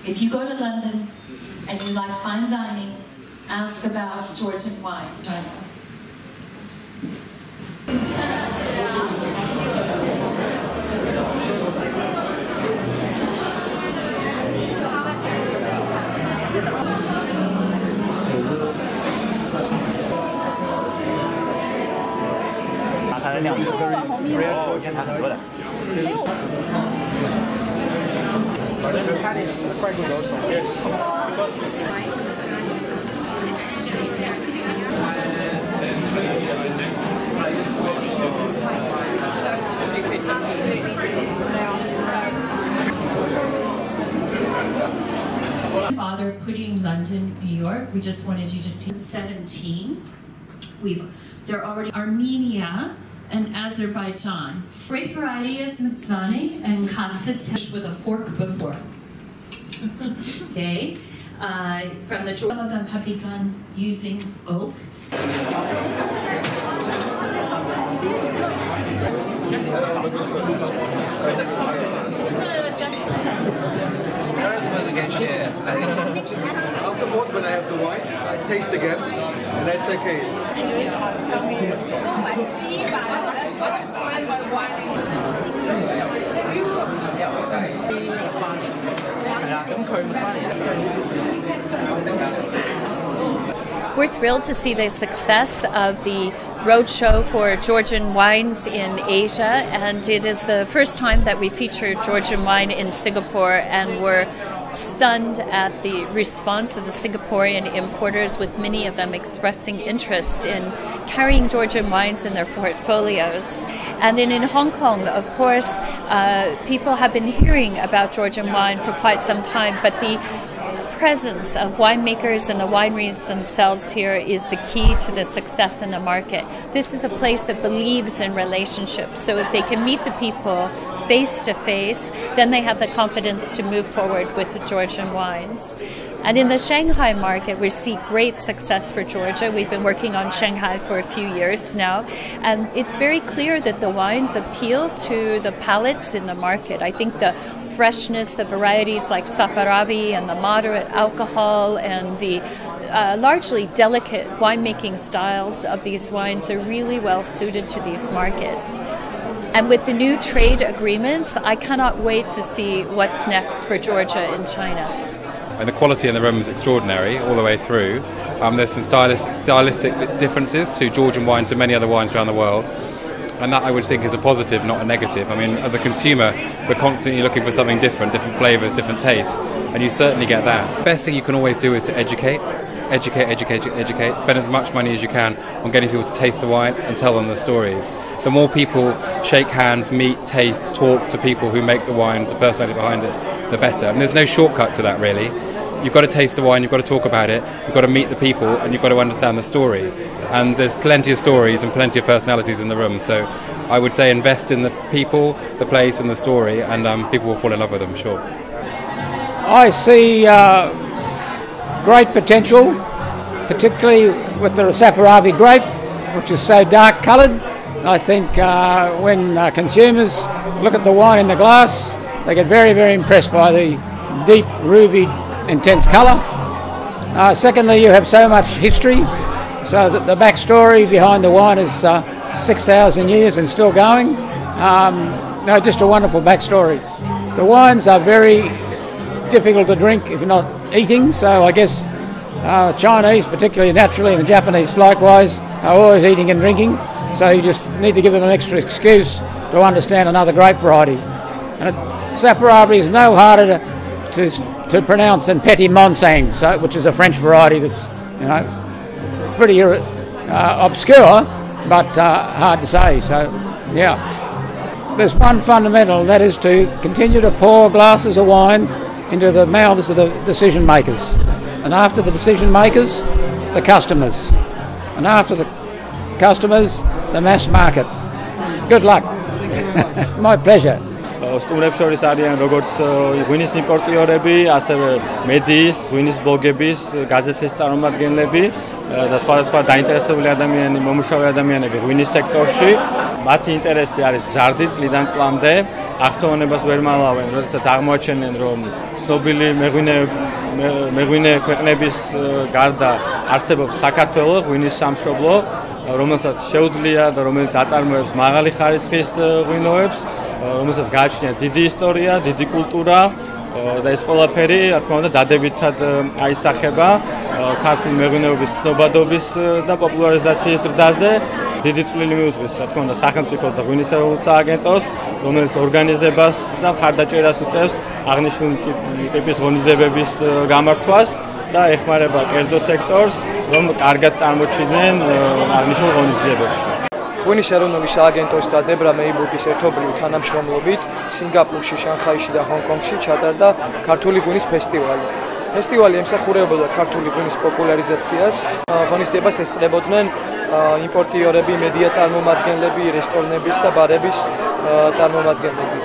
If you go to London and you like fine dining, ask about Georgian wine, China. Bother putting London, New York. We just wanted you to see 17. They're already Armenia and Azerbaijan. Great variety is Mitzvani and Katsa with a fork before. Okay, from the some of them have begun using oak. Afterwards, when I have the wine, I taste again, and I say, okay. We're thrilled to see the success of the roadshow for Georgian wines in Asia, and it is the first time that we featured Georgian wine in Singapore, and we're stunned at the response of the Singaporean importers, with many of them expressing interest in carrying Georgian wines in their portfolios. And in Hong Kong, of course, people have been hearing about Georgian wine for quite some time, but the presence of winemakers and the wineries themselves here is the key to the success in the market. This is a place that believes in relationships, so if they can meet the people face to face, then they have the confidence to move forward with the Georgian wines. And in the Shanghai market, we see great success for Georgia. We've been working on Shanghai for a few years now, and it's very clear that the wines appeal to the palates in the market. I think the freshness of varieties like Saparavi and the moderate alcohol and the largely delicate winemaking styles of these wines are really well suited to these markets. And with the new trade agreements, I cannot wait to see what's next for Georgia in China. And the quality in the room is extraordinary all the way through. There's some stylistic differences to Georgian wine to many other wines around the world. And that I would think is a positive, not a negative. I mean, as a consumer, we're constantly looking for something different flavours, different tastes, and you certainly get that. The best thing you can always do is to educate, spend as much money as you can on getting people to taste the wine and tell them the stories. The more people shake hands, meet, taste, talk to people who make the wines, the personality behind it, the better. And there's no shortcut to that, really. You've got to taste the wine, you've got to talk about it, you've got to meet the people, and you've got to understand the story. And there's plenty of stories and plenty of personalities in the room, so I would say invest in the people, the place and the story, and people will fall in love with them, sure. I see great potential, particularly with the Saparavi grape, which is so dark coloured. I think when consumers look at the wine in the glass, they get very, very impressed by the deep, ruby, intense colour. Secondly, you have so much history, so that the backstory behind the wine is 6,000 years and still going. No, just a wonderful backstory. The wines are very difficult to drink if you're not eating, so I guess Chinese, particularly naturally, and the Japanese likewise, are always eating and drinking, so you just need to give them an extra excuse to understand another grape variety. And Saparavi is no harder to pronounce than Petit Monsang, so, which is a French variety that's, you know, pretty obscure, but hard to say. So, yeah. There's one fundamental, and that is to continue to pour glasses of wine into the mouths of the decision makers. And after the decision makers, the customers. And after the customers, the mass market. Good luck. My pleasure. სტუმრებს შორის არიან როგორც ღვინის იმპორტიორები, ასევე მედიის, ღვინის ბლოგების, გაზეთის წარმომადგენლები და სხვადასხვა დაინტერესებული ადამიანები, მომუშავე ადამიანები ღვინის სექტორში. მათი ინტერესი არის მზარდი წლიდან წლამდე. აღფრთოვანებას ვერ მალავენ, როდესაც აღმოაჩენენ, რომ ცნობილი მეღვინე ქვეყნების გარდა არსებობს საქართველოს ღვინის სამშობლო, რომელსაც შეუძლია და რომელიც აწარმოებს მაღალი ხარისხის ღვინოებს, რომელსაც გააჩნია დიდი ისტორია, დიდი კულტურა და ეს ყველაფერი, რა თქმა უნდა, დადებითად აისახება ქართული მეღვინეობის ცნობადობის და პოპულარიზაციის ზრდაზე. დიდი წვლილი მიუძღვის, რა თქმა უნდა, სახელმწიფოს და ღვინის ეროვნულ სააგენტოს, რომელიც ორგანიზებას და მხარდაჭერას უწევს აღნიშნული ტიპის ღონისძიებების გამართვას და ეხმარება კერძო სექტორს, რომ კარგად წარმოჩიდნენ აღნიშნულ ღონისძიებებში. ღვინის ეროვნული სააგენტოს და დებრა მეიბუქის ერთობლივი თანამშრომლობით სინგაპურში, შანხაიში და ჰონკონგში ჩატარდა ქართული ღვინის ფესტივალი. ფესტივალი ემსახურებოდა ქართული ღვინის პოპულარიზაციას, ღონისძიებას ესწრებოდნენ იმპორტიორები, მედია წარმომადგენლები, რესტორნების და ბარების წარმომადგენლები.